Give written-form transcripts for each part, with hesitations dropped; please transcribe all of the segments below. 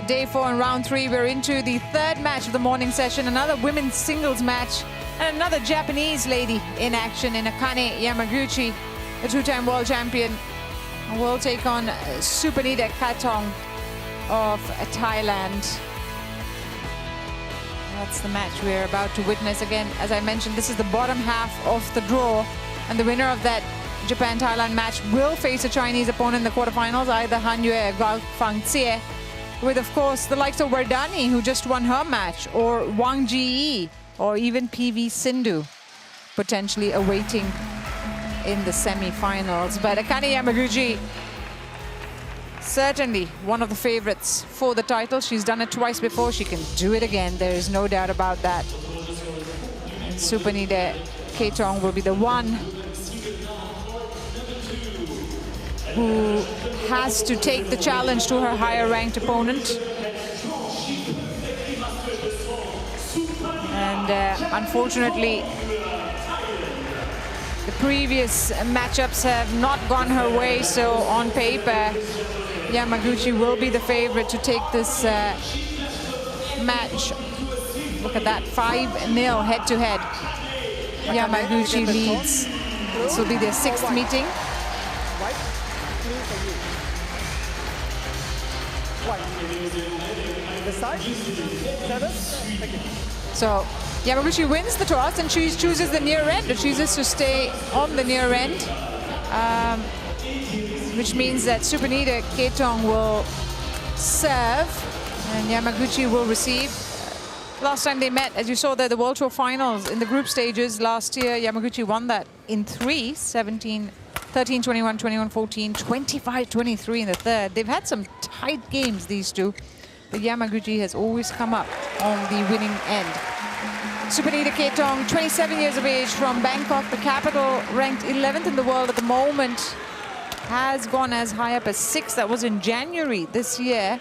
Day 4 and round 3, we're into the third match of the morning session. Another women's singles match and another Japanese lady in action in Akane Yamaguchi, a two-time world champion, will take on Supanida Katethong of Thailand. That's the match we're about to witness. Again, as I mentioned, this is the bottom half of the draw, and the winner of that Japan-Thailand match will face a Chinese opponent in the quarterfinals, either Han Yue or Gao Fangxie, with, of course, the likes of Wardani, who just won her match, or Wang Ji, or even PV Sindhu, potentially awaiting in the semi-finals. But Akane Yamaguchi, certainly one of the favorites for the title. She's done it twice before. She can do it again. There is no doubt about that. And Supanida Katethong will be the one who has to take the challenge to her higher-ranked opponent. And unfortunately, the previous matchups have not gone her way, so on paper, Yamaguchi will be the favorite to take this match. Look at that, 5-0 head-to-head. Yamaguchi leads. This will be their 6th meeting. So Yamaguchi wins the toss and she chooses the near end, or chooses to stay on the near end, which means that Supanida Katethong will serve and Yamaguchi will receive. Last time they met, as you saw there, the World Tour finals in the group stages last year, Yamaguchi won that in 3, 17, 13, 21, 21, 14, 25, 23 in the third. They've had some tight games, these two, but Yamaguchi has always come up on the winning end. Supanida Katethong, 27 years of age, from Bangkok, the capital, ranked 11th in the world at the moment, has gone as high up as 6th. That was in January this year.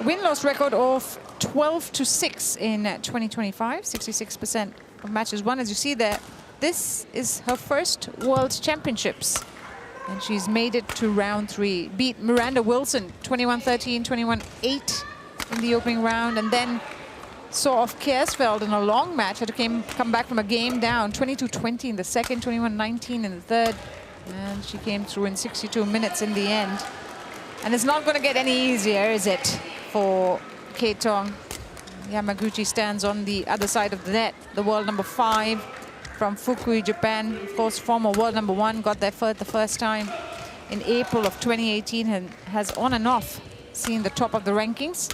Win-loss record of 12-6 in 2025, 66% of matches won. As you see there, this is her first World Championships, and she's made it to round 3. Beat Miranda Wilson 21-13, 21-8 in the opening round, and then saw off Kersfeld in a long match. Had to come back from a game down, 22-20 in the second, 21-19 in the third, and she came through in 62 minutes in the end. And it's not going to get any easier, is it, for Katethong? Yamaguchi stands on the other side of the net, the world number 5 from Fukui, Japan. Of course, former world number 1, got there for the first time in April of 2018, and has on and off seen the top of the rankings.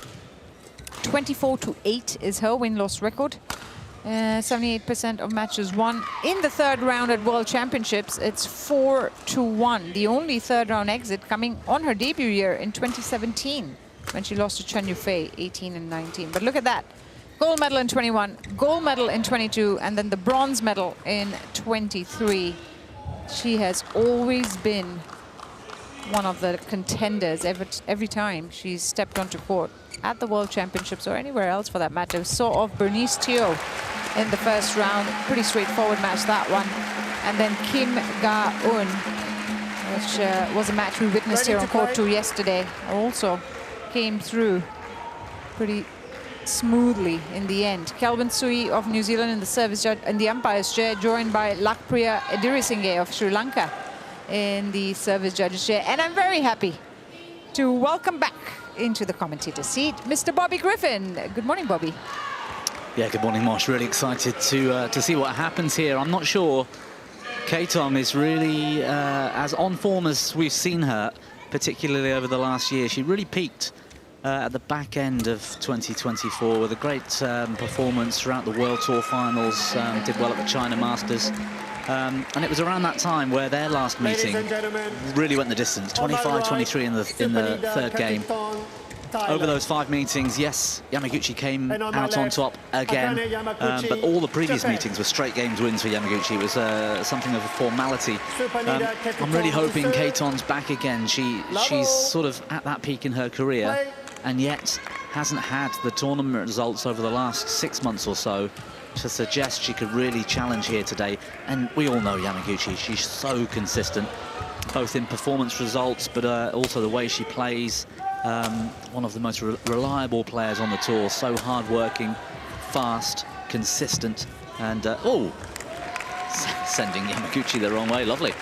24-8 is her win-loss record. 78% of matches won. In the third round at World Championships, it's 4-1. The only third round exit coming on her debut year in 2017, when she lost to Chen Yufei, 18 and 19. But look at that. Gold medal in 21, gold medal in 22, and then the bronze medal in 23. She has always been one of the contenders every time she's stepped onto court at the World Championships or anywhere else for that matter. Saw off Bernice Teo in the first round. Pretty straightforward match, that one. And then Kim Ga-eun, which was a match we witnessed here on court 2 yesterday, also came through pretty smoothly in the end. Kelvin Sui of New Zealand in the service judge and the umpire's chair, joined by Lakpriya Edirisinghe of Sri Lanka in the service judge's chair. And I'm very happy to welcome back into the commentator seat Mr. Bobby Griffin. Good morning, Bobby. Yeah, good morning, Mosh. Really excited to see what happens here. I'm not sure Katethong is really as on form as we've seen her, particularly over the last year. She really peaked at the back end of 2024 with a great performance throughout the World Tour finals, did well at the China Masters. And it was around that time where their last meeting really went the distance, 25-23 in the third game. Over those 5 meetings, yes, Yamaguchi came out on top again, but all the previous meetings were straight games wins for Yamaguchi. It was something of a formality. I'm really hoping Katethong's back again. She's sort of at that peak in her career, and yet hasn't had the tournament results over the last 6 months or so to suggest she could really challenge here today. And we all know Yamaguchi, she's so consistent, both in performance results, but also the way she plays. one of the most reliable players on the tour, so hard-working, fast, consistent, and sending Yamaguchi the wrong way, lovely.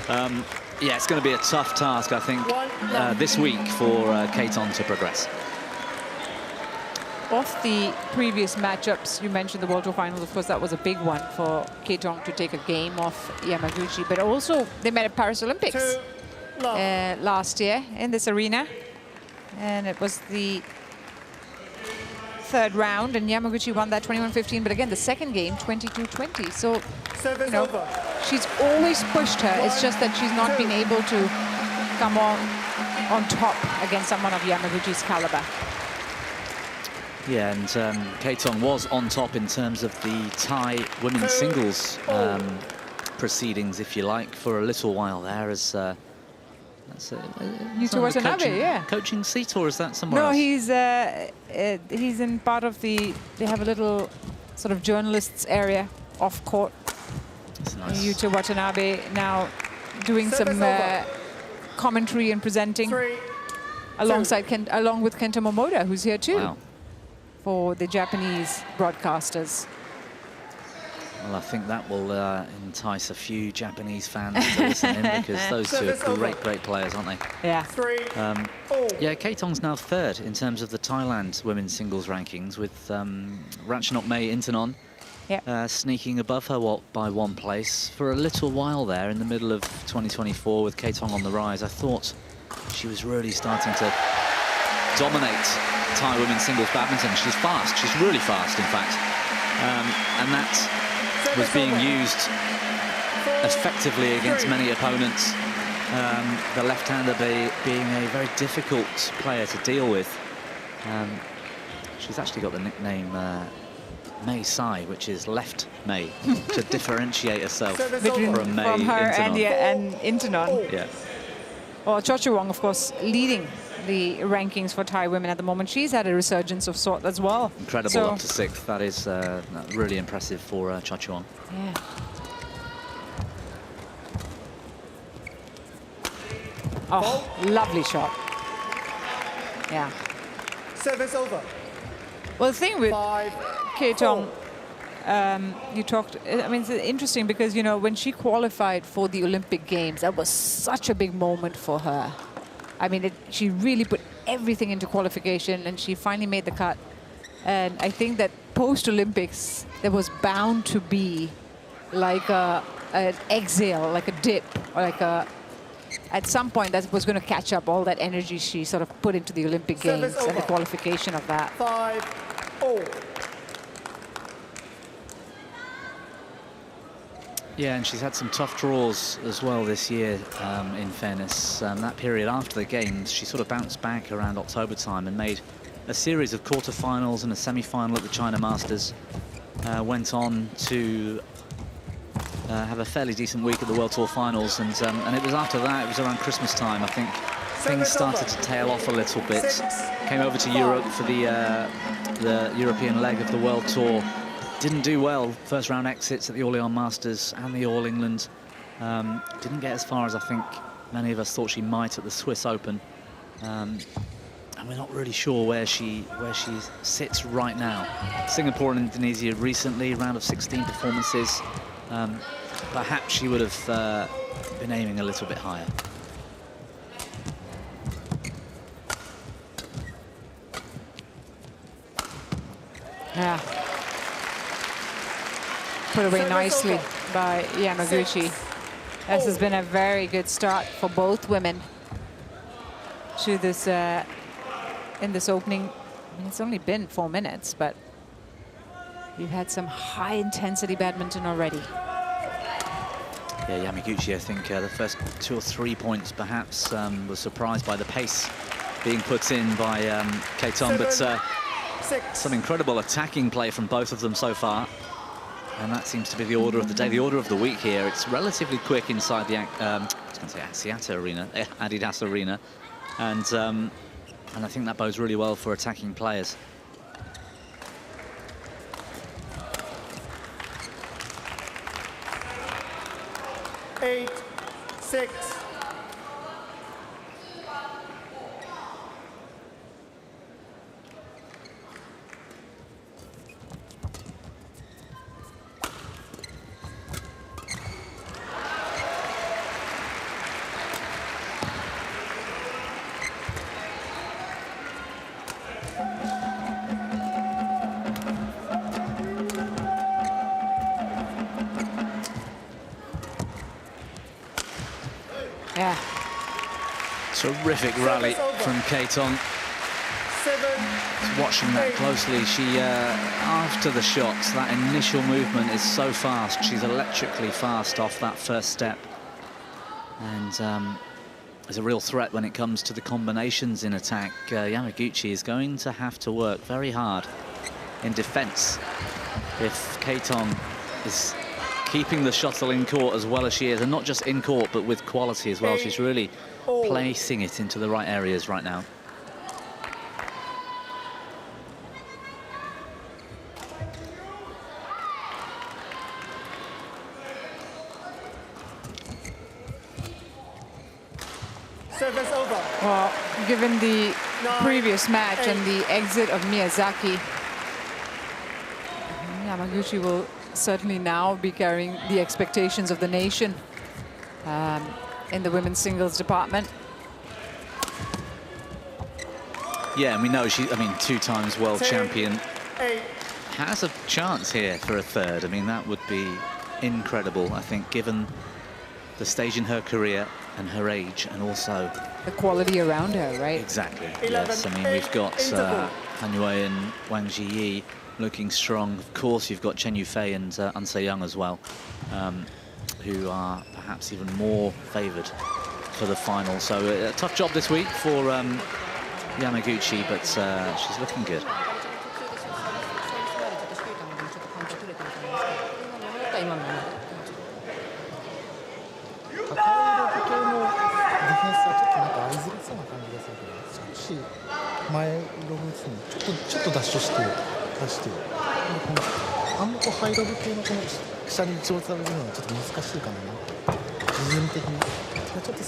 Yeah, it's going to be a tough task, I think, this week for Katethong to progress. Of the previous matchups, you mentioned the World Tour Finals. Of course, that was a big one for Katethong to take a game off Yamaguchi. But also, they met at Paris Olympics last year in this arena. And it was the third round, and Yamaguchi won that 21-15. But again, the second game, 22-20. So, you know, she's always pushed her. It's just that she's not been able to come on top against someone of Yamaguchi's caliber. Yeah, and Katethong was on top in terms of the Thai women's singles proceedings, if you like, for a little while there. As Yuto Watanabe, yeah. Coaching seat, or is that somewhere else? No, he's in part of the. They have a little sort of journalists area off court. That's nice. Yuto Watanabe now doing some commentary and presenting alongside along with Kenta Momoda, who's here too. Wow. For the Japanese broadcasters. Well, I think that will entice a few Japanese fans to listen in, because those two are great players, aren't they? Yeah. Yeah, Katethong's now third in terms of the Thailand women's singles rankings, with Ratchanokmei Intanon sneaking above her by 1 place. For a little while there, in the middle of 2024, with Katethong on the rise, I thought she was really starting to dominate Thai women's singles badminton. She's fast. She's really fast, in fact. And that was being used effectively against many opponents. The left-hander being a very difficult player to deal with. She's actually got the nickname Mei Sai, which is left Mei, to differentiate herself from Mei from her Intanon. and Intanon. Yeah. Well, Chochuwong, of course, leading the rankings for Thai women at the moment. She's had a resurgence of sort as well. Incredible, up to 6th. That is really impressive for Chochuwong. Yeah. Oh, lovely shot. Yeah. Service over. Well, the thing with Katethong, you talked, I mean, it's interesting because, you know, when she qualified for the Olympic Games, that was such a big moment for her. I mean, she really put everything into qualification, and she finally made the cut. And I think that post-Olympics, there was bound to be like an exhale, like a dip, or like at some point that was going to catch up all that energy she sort of put into the Olympic Games and the qualification of that. 5-0. Yeah, and she's had some tough draws as well this year, in fairness. That period after the Games, she sort of bounced back around October time and made a series of quarterfinals and a semi-final at the China Masters. Went on to have a fairly decent week at the World Tour Finals, and it was after that, it was around Christmas time, I think, things started to tail off a little bit. Came over to Europe for the European leg of the World Tour. Didn't do well. First round exits at the Orléans Masters and the All England. Didn't get as far as I think many of us thought she might at the Swiss Open. And we're not really sure where she sits right now. Singapore and Indonesia recently, round of 16 performances. Perhaps she would have been aiming a little bit higher. Yeah. Put away nicely by Yamaguchi. This has been a very good start for both women to this in this opening. I mean, it's only been 4 minutes, but you've had some high-intensity badminton already. Yeah, Yamaguchi, I think the first 2 or 3 points perhaps was surprised by the pace being put in by Katethong, but some incredible attacking play from both of them so far. And that seems to be the order of the day, the order of the week here. It's relatively quick inside the Axiata Arena, Adidas Arena. And I think that bodes really well for attacking players. Yeah. Terrific rally from Katethong. Watching that closely, she, after the shots, that initial movement is so fast. She's electrically fast off that first step. And is a real threat when it comes to the combinations in attack. Yamaguchi is going to have to work very hard in defense if Katethong is keeping the shuttle in court as well as she is, and not just in court but with quality as well. She's really placing it into the right areas right now. Service over. Well, given the previous match and the exit of Miyazaki, Yamaguchi will certainly now be carrying the expectations of the nation in the women's singles department. Yeah, and we know she, I mean, 2 times world champion, has a chance here for a third. I mean, that would be incredible, I think, given the stage in her career and her age, and also the quality around her, right? Exactly. Yes, I mean, we've got Han Yue and Wang Zhiyi looking strong. Of course, you've got Chen Yufei and An Se-young as well, who are perhaps even more favoured for the final. So a tough job this week for Yamaguchi, but she's looking good.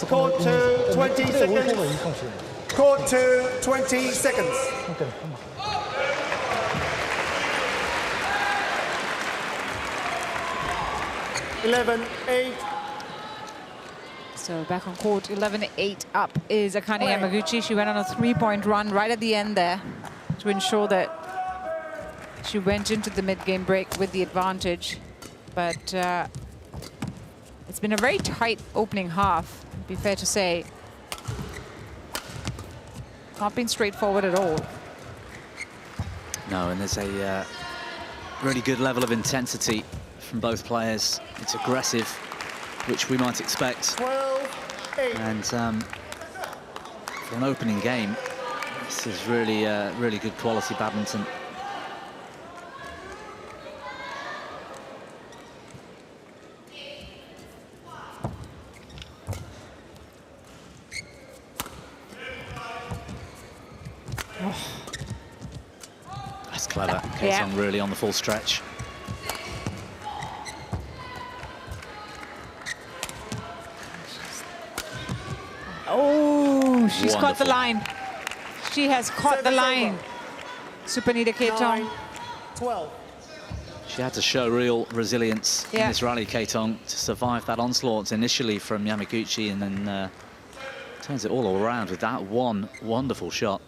Court to 20 seconds. Court to 20 seconds. 11-8. So back on court, 11-8 up is Akane Yamaguchi. She went on a 3-point run right at the end there to ensure that she went into the mid-game break with the advantage. But it's been a very tight opening half, to be fair to say. Not been straightforward at all. No, and there's a really good level of intensity from both players. It's aggressive, which we might expect. 12-8. And for an opening game, this is really, really good quality badminton. That's clever. Katethong really on the full stretch. Oh, she's caught the Wonderful. line. She has caught the line. Supanida Katethong. 9-12. She had to show real resilience in this rally, Katethong, to survive that onslaught initially from Yamaguchi, and then turns it all around with that one wonderful shot.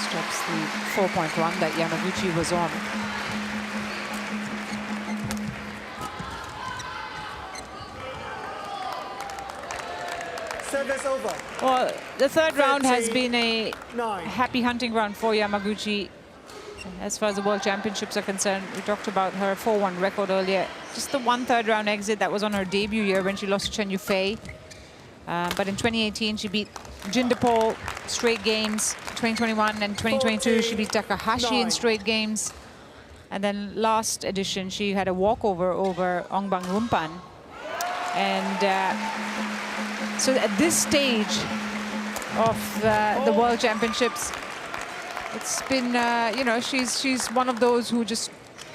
Stops the 4-point run that Yamaguchi was on. Service over. Well, the third round has been a 9. happy hunting ground for Yamaguchi. As far as the World Championships are concerned, we talked about her 4-1 record earlier. Just the 1 third-round exit that was on her debut year when she lost to Chen Yufei. But in 2018, she beat Jindapol straight games. 2021 and 2022, she beat Takahashi in straight games. And then last edition, she had a walkover over Ongbang Rumpan. And so at this stage of the World Championships, it's been, you know, she's one of those who just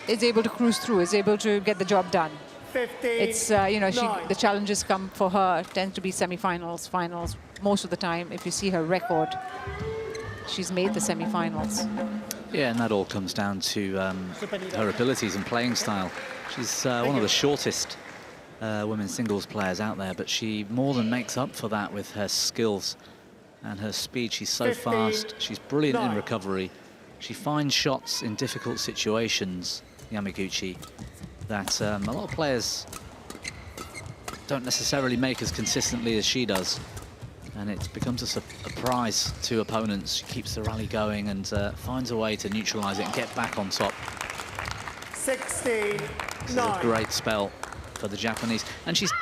is able to cruise through, is able to get the job done. 15, it's, you know, the challenges come for her, tend to be semifinals, finals, most of the time. If you see her record, she's made the semifinals. Yeah, and that all comes down to her abilities and playing style. She's one of the shortest women's singles players out there, but she more than makes up for that with her skills And her speed, she's so 15, fast. She's brilliant in 9. recovery. She finds shots in difficult situations, Yamaguchi, that a lot of players don't necessarily make as consistently as she does. And it becomes a surprise to opponents. She keeps the rally going and finds a way to neutralize it and get back on top. 16, This is a 9. great spell for the Japanese. And she's,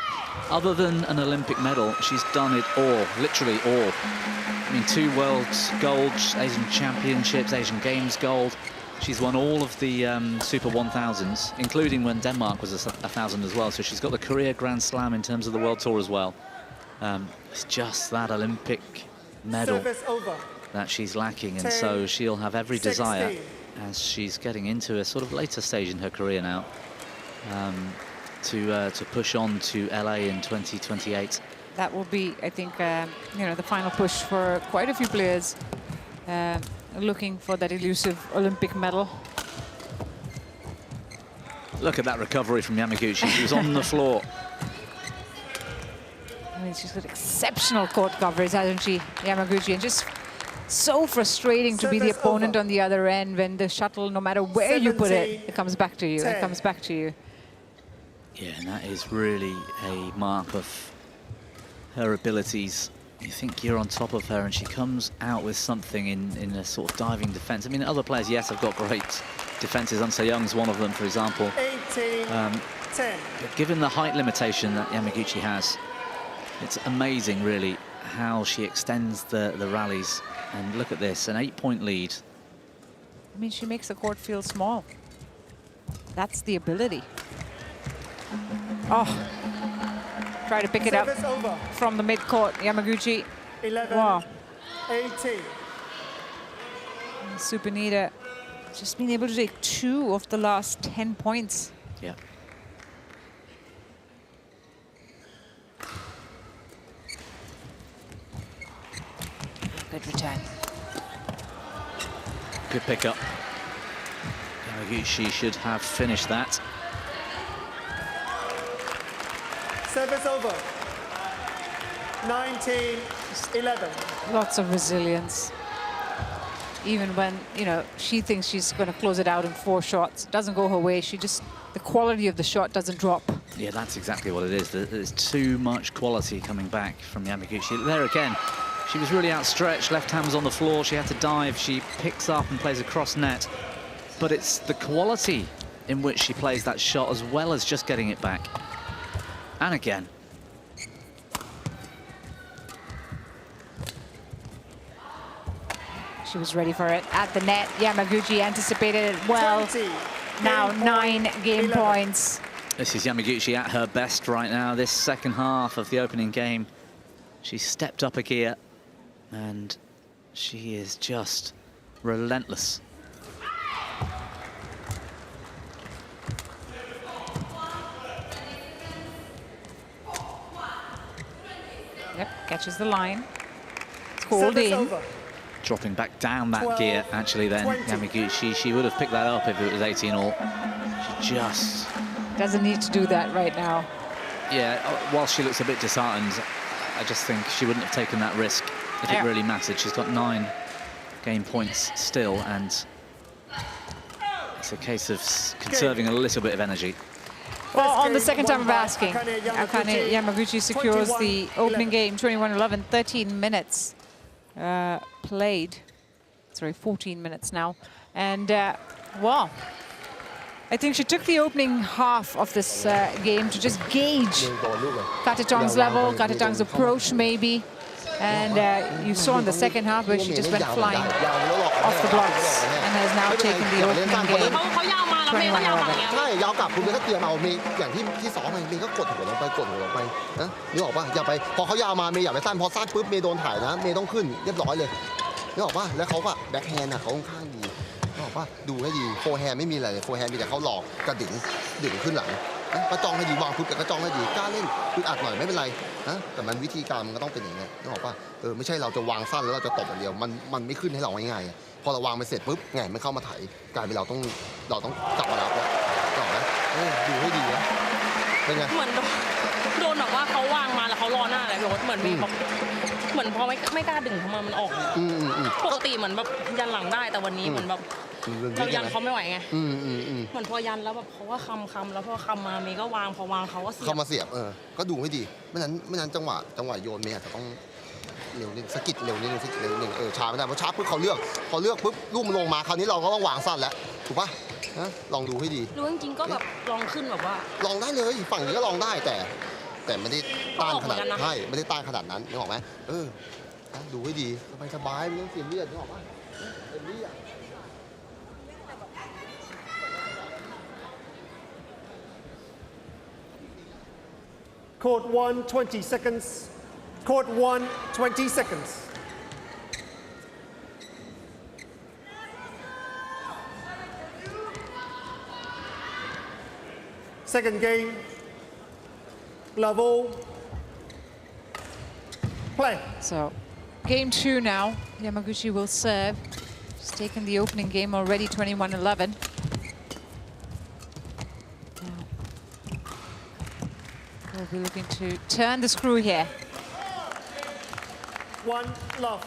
other than an Olympic medal, she's done it all, literally all. I mean, 2 world golds, Asian Championships, Asian Games gold. She's won all of the Super 1000s, including when Denmark was a 1000 as well. So she's got the career Grand Slam in terms of the World Tour as well. It's just that Olympic medal Service over. that she's lacking, and 10, so she'll have every desire 16. as she's getting into a sort of later stage in her career now to push on to LA in 2028. That will be, I think, you know, the final push for quite a few players looking for that elusive Olympic medal. Look at that recovery from Yamaguchi. She was on the floor. I mean, she's got exceptional court coverage, hasn't she, Yamaguchi? And just so frustrating to be the Service opponent over. on the other end when the shuttle, no matter where you put it, 17, it comes back to you. 10. It comes back to you. Yeah, and that is really a mark of her abilities. You think you're on top of her and she comes out with something in a sort of diving defense. I mean, other players, yes, have got great defenses. Unse Young's one of them, for example. 18, 10. But given the height limitation that Yamaguchi has, it's amazing, really, how she extends the rallies. And look at this, an 8-point lead. I mean, she makes the court feel small. That's the ability. Oh, try to pick it up Service over. from the mid-court, Yamaguchi. 11, Wow. 18. Supanida just been able to take 2 of the last 10 points. Yeah. Good return. Good pickup. Yamaguchi should have finished that. Service over. 19, 11. Lots of resilience. Even when, you know, she thinks she's going to close it out in 4 shots. It doesn't go her way. She just, the quality of the shot doesn't drop. Yeah, that's exactly what it is. There's too much quality coming back from Yamaguchi. There again, she was really outstretched. Left hand was on the floor. She had to dive. She picks up and plays across net. But it's the quality in which she plays that shot as well as just getting it back. And again. She was ready for it at the net. Yamaguchi anticipated it well. 20, Now game 9 point, game 11. points. This is Yamaguchi at her best right now. This second half of the opening game, she stepped up a gear and she is just relentless. Yep, catches the line. It's called Service in. over. Dropping back down that 12, gear, actually, then 20. Yamaguchi, she would have picked that up if it was 18 all. She just, Doesn't need to do that right now. yeah, whilst she looks a bit disheartened, I just think she wouldn't have taken that risk if it Yeah. really mattered. She's got 9 game points still, and it's a case of conserving a little bit of energy. Well, on the game second time won of by asking, Akane Yamaguchi secures the 21-11. opening game, 21-11, 13 minutes played. Sorry, 14 minutes now. And, well, I think she took the opening half of this game to just gauge Katethong's level, Katethong's approach maybe. And you saw in the second half where she just went flying off the blocks and has now taken the opening game. ใช่ยาวกลับคุณก็เตรียมเอาเมย์อย่างที่สองเมย์ก็กดหัวลงไปนะนึกออกป่ะอย่าไปพอเขายาวมาเมย์อย่าไปสั้นพอสั้นปุ๊บเมย์โดนถ่ายนะเมย์ต้องขึ้นเรียบร้อยเลยนึกออกป่ะแล้วเขาก็แบ็คแฮนด์เขาค่อนข้างดีนึกออกป่ะดูให้ดีโฟร์แฮนด์ไม่มีอะไรเลยโฟร์แฮนด์มีแต่เขาหลอกกระดิ่งขึ้นหลังก็จ้องให้ดีวางปุ๊บแต่ก็จ้องให้ดีกล้าเล่นคืออัดหน่อยไม่เป็นไรนะแต่มันวิธีการมันก็ต้องเป็นอย่างนี้นึกออกป่ะไม่ใช่เราจะวางสั้นแล้วเราจะตบอย่างเดียวมันไม่ขึ้นให้เราง่ายๆพอเราวางไปเสร็จปุ๊บไงไม่เข้ามาไถกลายเป็นเราต้องกลับมารับแล้วต่อนะดูให้ดีนะเป็นไง เหมือนโดนแบบว่าเขาวางมาแล้ว เขารอหน้าเลยพี่โอ๊ตเหมือนมีแบบเหมือนพอไม่กล้าดึงเข้ามามันออกเลยปกติเหมือนแบบยันหลังได้แต่วันนี้เหมือนแบบเรายันเขาไม่ไหวไงเหมือนพอยันแล้วแบบเขาก็คำแล้วพอคำมาเมย์ก็วางพอวางเขาก็เสียบเข้ามาเสียบก็ดูให้ดีไม่นั้นจังหวะโยนเมย์อาจจะต้องเร็วนิดสกิดเร็วนิดสกิดเร็วนิดช้าไม่ได้เพราะช้าปุ๊บเขาเลือกปุ๊บลูกมันลงมาคราวนี้เราก็ต้องวางสั้นแล้วถูกปะนะลองดูให้ดีรู้จริงๆก็แบบลองขึ้นแบบว่าลองได้เลยฝั่งนี้ก็ลองได้แต่ไม่ได้ต้านขนาดใช่ไม่ได้ต้านขนาดนั้นนึกออกไหมดูให้ดีสบายไม่ต้องเสียเลือดนึกออกปะเต็มที่อ่ะCourt 1, 20 seconds. Court 1, 20 seconds. Second game. Level. Play. So, game 2 now. Yamaguchi will serve. He's taken the opening game already, 21-11. We'll be looking to turn the screw here. 1 love.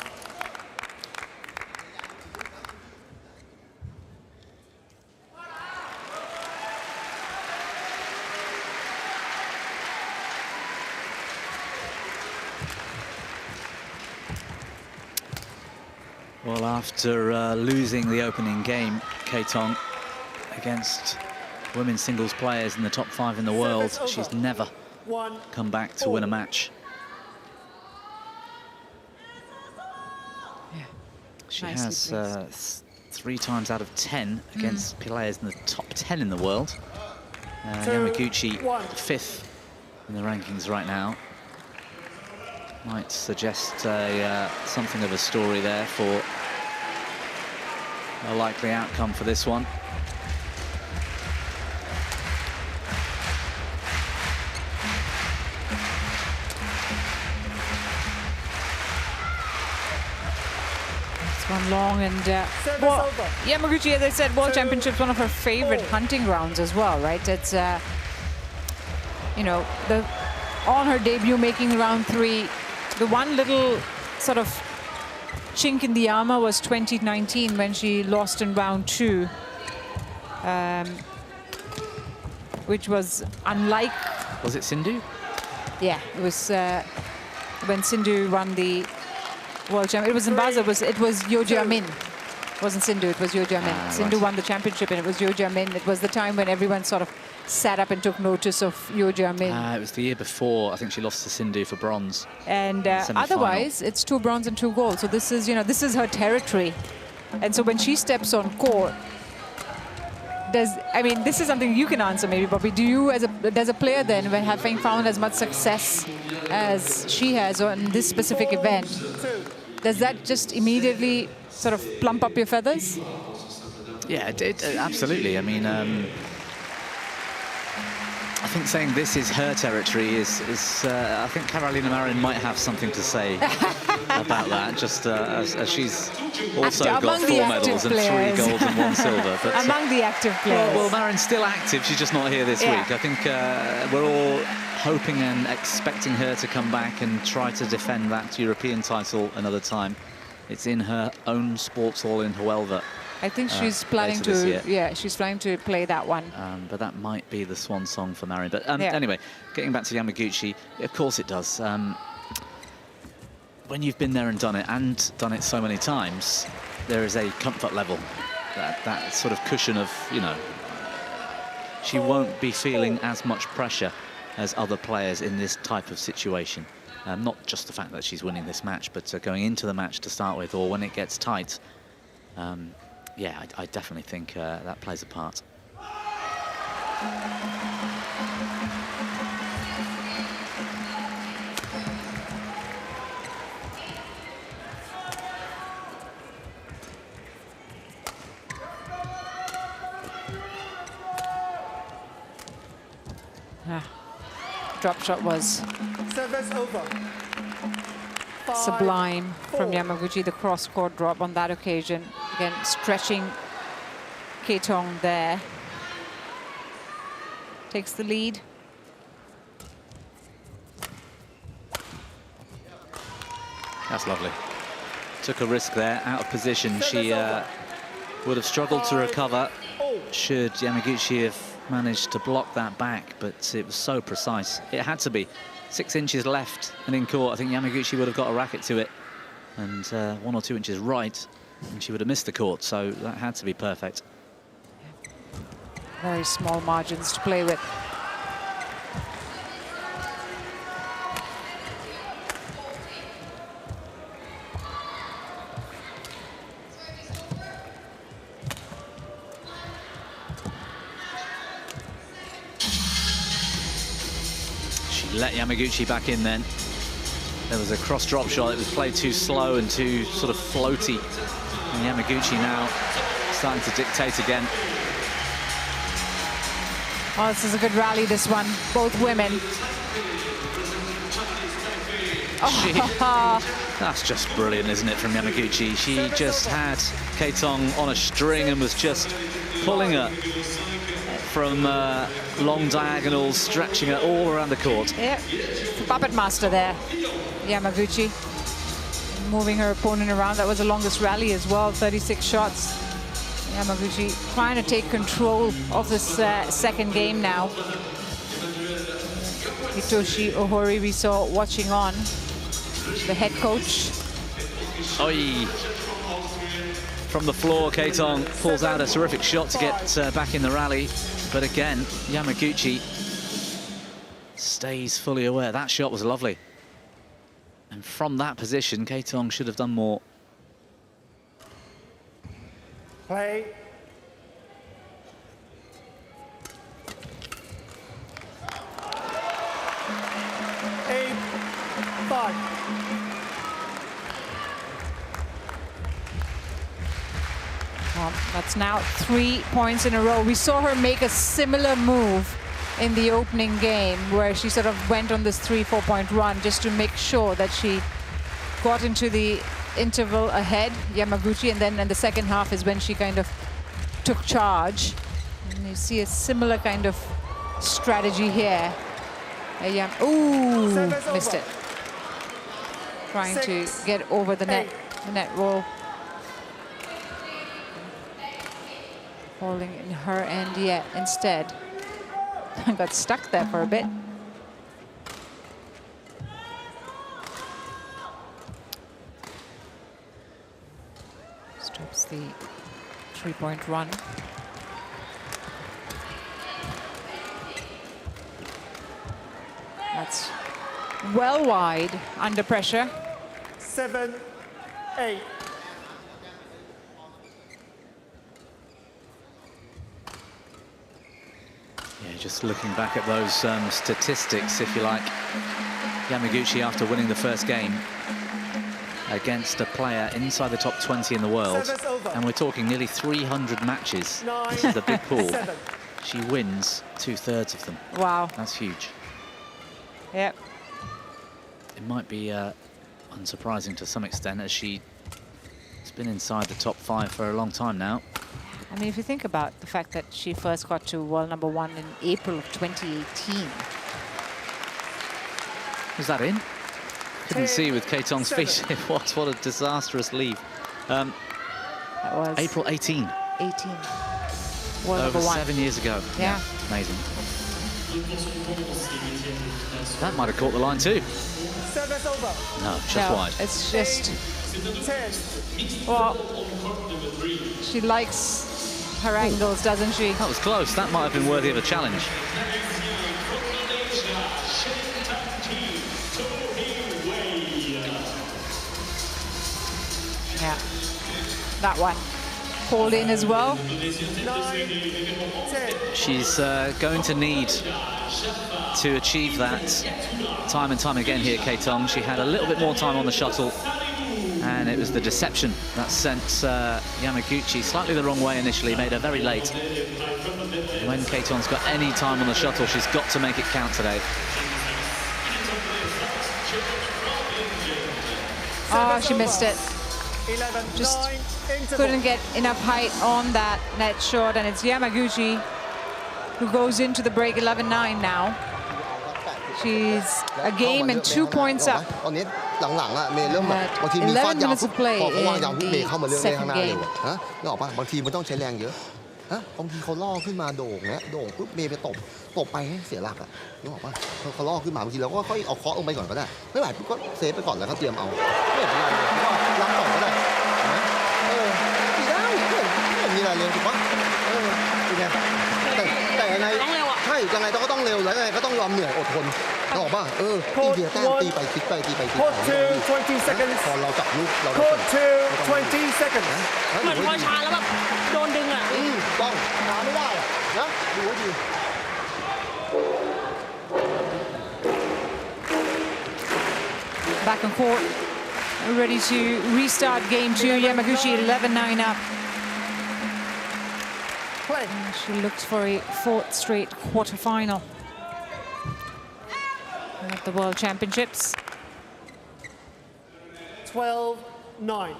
Well, after losing the opening game, Katethong, against women's singles players in the top 5 in the world, she's never come back to win a match. Yeah. She has 3 times out of 10 against players in the top 10 in the world. Yamaguchi 5th in the rankings right now. Might suggest something of a story there for a likely outcome for this one. One long and well, Yamaguchi, as I said, World Championships, one of her favorite hunting rounds as well, right? It's you know, on her debut making round 3, the one little sort of chink in the armor was 2019 when she lost in round 2, which was unlike. Was it Sindhu? Yeah, it was when Sindhu won the World Champion. It was in Basel. It was Yo Jia-min. It wasn't Sindhu. It was Yo Jia-min. Sindhu won the championship, and it was Yo Jia-min. It was the time when everyone sort of sat up and took notice of Yo Jia-min. It was the year before. I think she lost to Sindhu for bronze. And otherwise, it's 2 bronze and 2 gold. So this is, you know, this is her territory. And so when she steps on court, I mean, this is something you can answer maybe, Bobby. Do you, as a player then, when having found as much success as she has on this specific event, does that just immediately sort of plump up your feathers? Yeah, absolutely. I mean, I think saying this is her territory is I think Carolina Marin might have something to say about that, just as she's also got 4 medals and 3 gold and 1 silver. But, among the active players. Well, Marin's still active, she's just not here this week. I think we're all hoping and expecting her to come back and try to defend that European title another time. It's in her own sports hall in Huelva. I think she's planning to, she's planning to play that one. But that might be the swan song for Marin. But anyway, getting back to Yamaguchi, of course it does. When you've been there and done it so many times, there is a comfort level, that sort of cushion of, you know, she won't be feeling as much pressure as other players in this type of situation. Not just the fact that she's winning this match, but going into the match to start with, or when it gets tight. Yeah, I definitely think that plays a part. Drop shot was Service over. Sublime from Yamaguchi, the cross-court drop on that occasion. Again, stretching Katethong there. Takes the lead. That's lovely. Took a risk there, out of position. She would have struggled to recover should Yamaguchi have managed to block that back, but it was so precise. It had to be. 6 inches left and in court. I think Yamaguchi would have got a racket to it, and 1 or 2 inches right, and she would have missed the court, so that had to be perfect. Very small margins to play with. Let Yamaguchi back in then. There was a cross drop shot. It was played too slow and too sort of floaty. And Yamaguchi now starting to dictate again. Oh, this is a good rally, this one. Both women. That's just brilliant, isn't it, from Yamaguchi? She just had Katethong on a string and was just pulling her from long diagonals, stretching her all around the court. Yep, puppet master there, Yamaguchi. Moving her opponent around. That was the longest rally as well, 36 shots. Yamaguchi trying to take control of this second game now. Hitoshi Ohori we saw watching on, the head coach. Oi. From the floor, Katethong pulls out a terrific shot to get back in the rally. But again, Yamaguchi stays fully aware. That shot was lovely. And from that position, Katethong should have done more. Play. Well, that's now 3 points in a row. We saw her make a similar move in the opening game where she sort of went on this 3-4 point run just to make sure that she got into the interval ahead, Yamaguchi, and then in the second half is when she kind of took charge. And you see a similar kind of strategy here. Ooh, missed it. Trying to get over the net roll. Falling in her end yet instead. Got stuck there for a bit. Stops the 3-point run. That's well wide under pressure. 7-8. Yeah, just looking back at those statistics, if you like. Yamaguchi, after winning the first game against a player inside the top 20 in the world, and we're talking nearly 300 matches. This is a big pool. She wins 2/3 of them. Wow. That's huge. Yep. It might be unsurprising to some extent, as she's been inside the top 5 for a long time now. I mean, if you think about the fact that she first got to world #1 in April of 2018. Was that in? Couldn't see with Katethong's feet. It was. What a disastrous leave. That was April 18. 18. World Over #1. 7 years ago. Yeah. Amazing. That might have caught the line too. Service over. No, just wide. It's just, 10. well, she likes her angles, doesn't she? That was close. That might have been worthy of a challenge. Yeah, that one. Called in as well. 9, 10. She's going to need to achieve that time and time again here, Katethong. She had a little bit more time on the shuttle, and it was the deception that sent Yamaguchi slightly the wrong way initially, made her very late. When Katethong's got any time on the shuttle, she's got to make it count today. Oh, she missed it. 11, Just 9, interval. couldn't get enough height on that net shot, and it's Yamaguchi who goes into the break 11-9 now. She's a game and 2 points up. หลังๆอะเมย์เริ่มแบบบางทีมีฟาดยาวปุ๊บพอเขาวางยาวปุ๊บเมย์เข้ามาเรื่องได้ข้างหน้าเร็วนะนึกออกปะบางทีมันต้องใช้แรงเยอะฮะบางทีเขาล่อขึ้นมาโด่งนะโด่งปุ๊บเมย์ไปตบไปให้เสียหลักอะนึกออกปะเขาล่อขึ้นมาบางทีเราก็ค่อยเอาเคาะลงไปก่อนก็ได้ไม่ไหวปุ๊บก็เซฟไปก่อนแล้วก็เตรียมเอาไม่เป็นไรก็รับต่อก็ได้นะได้ไม่มีอะไรเลยถูกปะเป็นไงแต่ยังไงใช่ยังไงก็ต้องเร็วแล้วยังไงก็ต้องยอมเหนื่อยอดทนนึกออกปะตีเดียวแต้มตีไปคิดไป Court 2, 20 seconds. พอเราจับลูกเรา Court 2, 20 seconds. เหมือนพอช้าแล้วแบบโดนดึงอ่ะ ต้องหาไม่ได้นะดูให้ดี Back and court, ready to restart game 2. Yamaguchi 11-9 up. Play. She looks for a 4th straight quarterfinal at the World Championships. 12-9.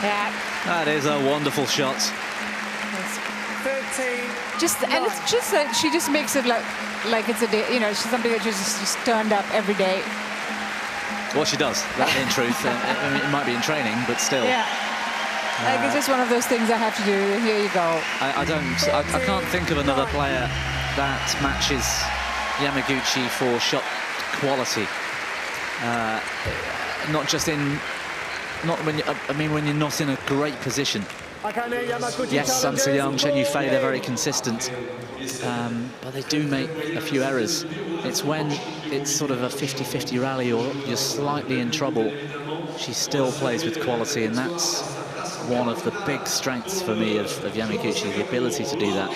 Yeah. That is a wonderful shot. 13. And it's just that she just makes it like it's a day, you know, she's something that just turned up every day. What she does, that in truth, I mean, it might be in training, but still. Yeah. Like it's just one of those things I have to do. Here you go. I can't think of another player that matches Yamaguchi for shot quality. Not just in, not when you, I mean when you're not in a great position. Akane Yamaguchi. Yes, Sun Young, Chen Yufei, they're very consistent, but they do make a few errors. It's when it's sort of a 50-50 rally or you're slightly in trouble, she still plays with quality, and that's one of the big strengths for me of Yamaguchi, the ability to do that.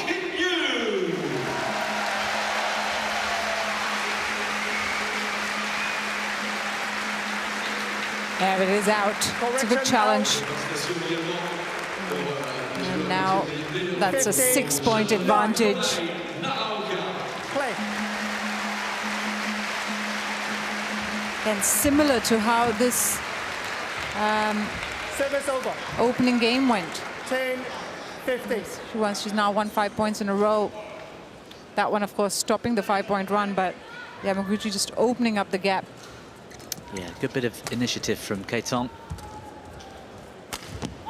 Yeah, but it is out. It's a good challenge. And now that's a 6-point advantage. Play. And similar to how this Service over. opening game went. 10-15. She's now won 5 points in a row. That one, of course, stopping the 5-point run, but Yamaguchi just opening up the gap. Yeah, good bit of initiative from Katethong.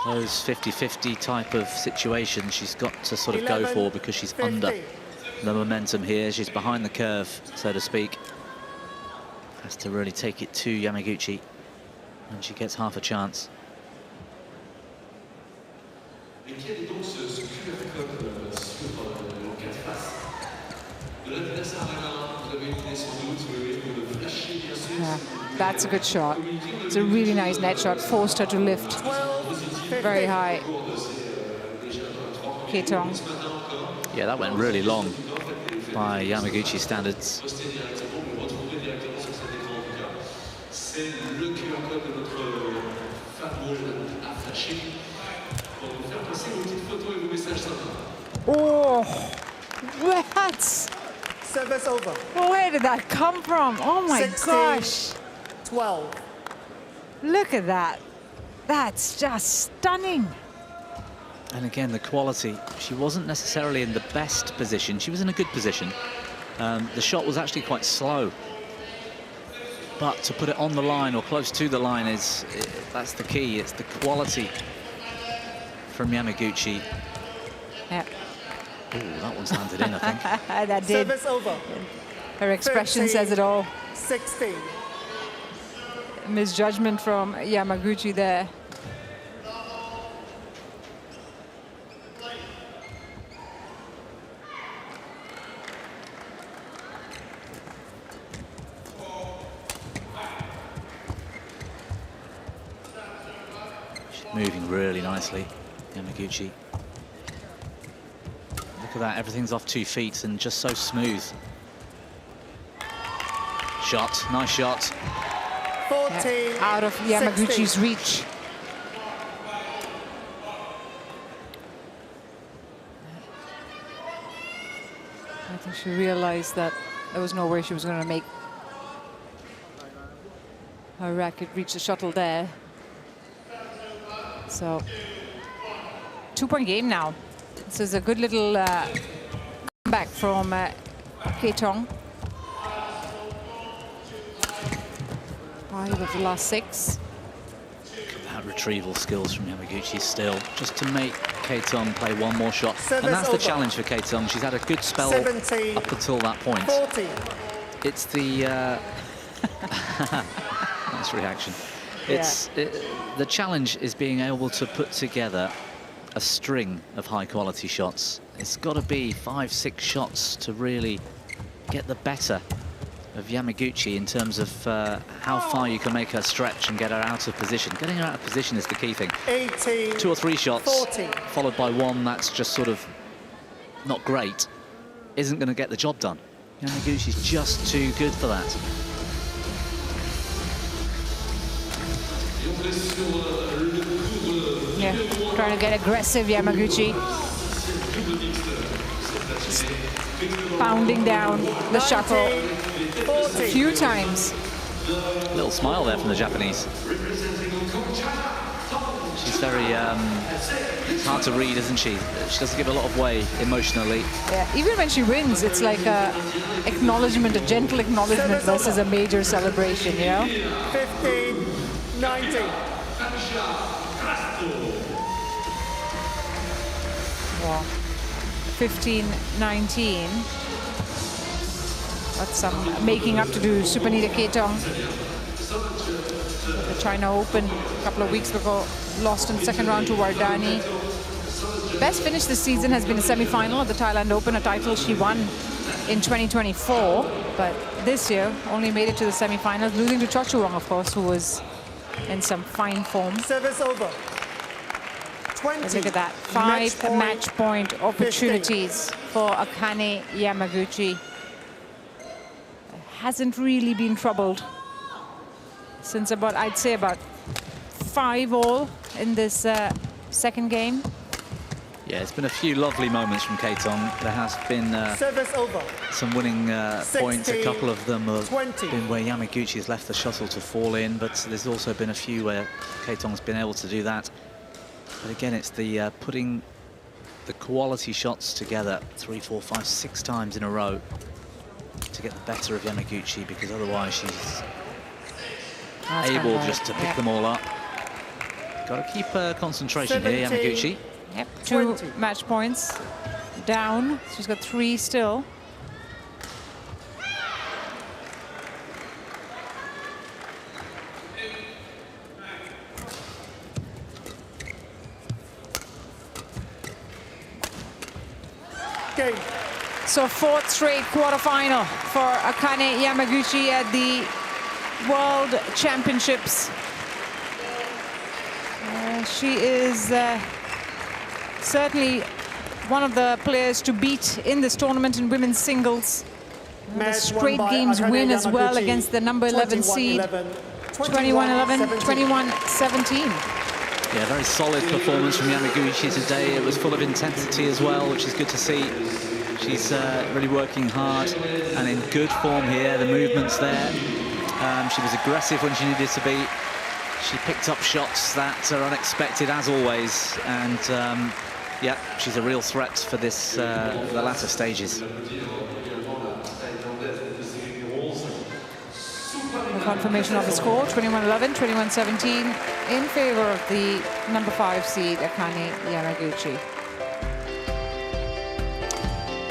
Those 50-50 type of situations she's got to sort of go for because she's under the momentum here. She's behind the curve, so to speak. Has to really take it to Yamaguchi, and she gets half a chance. Yeah, that's a good shot. It's a really nice net shot. Forced her to lift very high. Katethong. Yeah, that went really long by Yamaguchi standards. Oh, that's... Service over. Where did that come from? Oh my 16, gosh. 12. Look at that. That's just stunning. And again, the quality. She wasn't necessarily in the best position. She was in a good position. The shot was actually quite slow. But to put it on the line or close to the line that's the key. It's the quality from Yamaguchi. Yeah. Oh, that one's landed in, I think. That did. Service over. Her expression says it all. 16. Misjudgment from Yamaguchi there. She's moving really nicely, Yamaguchi. Look at that, everything's off 2 feet and just so smooth. Shot, nice shot. 14. Out of Yamaguchi's 16. reach. I think she realized that there was no way she was going to make her racket reach the shuttle there. So 2-point game now. This is a good little comeback from Katethong. 5 of the last 6. That retrieval skills from Yamaguchi still, just to make Katethong play one more shot. Service And that's over. the challenge for Katethong. She's had a good spell 17, up until that point. 40. It's the... nice reaction. The challenge is being able to put together a string of high-quality shots. It's got to be 5-6 shots to really get the better of Yamaguchi in terms of how far you can make her stretch and get her out of position. Getting her out of position is the key thing. 18, 2 or 3 shots 40. followed by one that's just sort of not great isn't going to get the job done. Yamaguchi's just too good for that. Yeah, trying to get aggressive, Yamaguchi. Just pounding down the shuttle a few times. Little smile there from the Japanese. She's very hard to read, isn't she? She doesn't give a lot of way emotionally. Yeah, even when she wins, it's like a acknowledgement, a gentle acknowledgement versus a major celebration, you know? 15, 19. Wow. 15-19. That's some making up to do. Supanida Katethong, the China Open a couple of weeks ago, lost in the second round to Wardani. Best finish this season has been a semi-final at the Thailand Open, a title she won in 2024. But this year, only made it to the semi-finals, losing to Chochuwang, of course, who was in some fine form. Service over. 20. But look at that, 5 match point opportunities for Akane Yamaguchi. Hasn't really been troubled since about, I'd say about 5 all in this second game. Yeah, it's been a few lovely moments from Katethong. There has been Service over. some winning points. A couple of them have 20. been where Yamaguchi has left the shuttle to fall in, but there's also been a few where Katethong's been able to do that. But again, it's the putting the quality shots together 3, 4, 5, 6 times in a row to get the better of Yamaguchi, because otherwise she's able just to pick them all up. Got to keep concentration here, Yamaguchi. Yep, 2 match points down. She's got 3 still. Game. So 4th straight quarterfinal for Akane Yamaguchi at the World Championships. She is certainly one of the players to beat in this tournament in women's singles. The straight games win as well against the number 11 seed. 21-11, 21-17. Yeah, very solid performance from Yamaguchi today. It was full of intensity as well, which is good to see. She's really working hard and in good form here. The movement's there. She was aggressive when she needed to be. She picked up shots that are unexpected, as always. And, yeah, she's a real threat for this, the latter stages. Confirmation of the score, 21-11, 21-17, in favor of the number 5 seed, Akane Yamaguchi.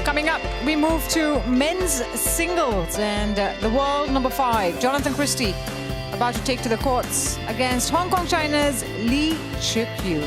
Coming up, we move to men's singles, and the world number 5, Jonathan Christie, about to take to the courts against Hong Kong, China's Lee Chik-yu.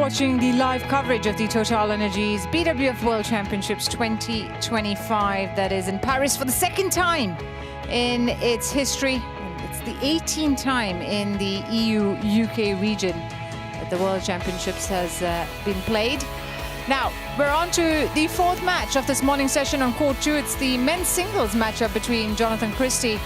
watching the live coverage of the TotalEnergies BWF World Championships 2025 that is in Paris for the second time in its history. It's the 18th time in the EU-UK region that the World Championships has been played. Now, we're on to the fourth match of this morning session on court 2. It's the men's singles matchup between Jonathan Christie